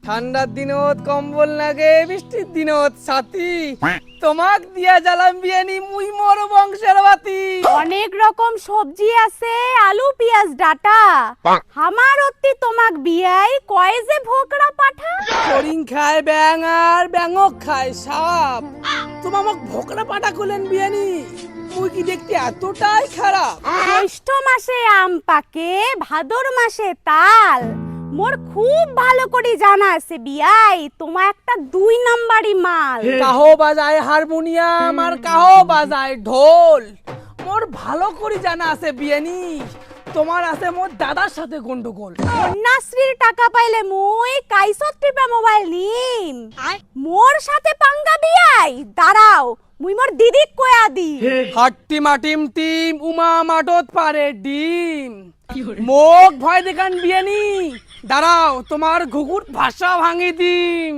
ঠান্ডার দিনত কম্বল লাগে, বৃষ্টির দিনত ছাতি, তোমাক দিয়া জ্বালাম বিয়ানি মুই মোর বংশের বাতি। অনেক রকম সবজি আছে, আলু পেঁয়াজ ডাটা, আমার অতি তোমাক বিয়াই কয় যে ভোকরা পাঠা। হরিণ খায় ব্যাং আর ব্যাঙক খায় সাপ, তোমা মোক ভোকরা পাটা করলেন বিয়ানি, মুই কি দেখতে এতটাই খারাপ? জ্যৈষ্ঠ মাসে আম পাকে, ভাদর মাসে তাল, মোর খুব ভালো করে জানা আছে বিয়াই তোমা একটা 2 নাম্বারি মাল। কাহো বাজায় হারমোনিয়াম আর কাহো বাজায় ঢোল, মোর ভালো করে জানা আছে বিয়ানি তোমার আছে মোর দাদার সাথে গন্ডগোল। কন্যাশ্রীর টাকা পাইলে মুই কাইসত টিপা মোবাইল নিম, মোর সাথে পাঙ্গা বিয়াই দাঁড়াও মুই মোর দিদিক কয়া দি। হাট্টি মাটিম টিম উমা মাটত পারে ডিম, মোক ভয় দেখান বিয়ানি দাঁড়াও তোমার ঘুঘুর ভাষা ভাঙি দিম।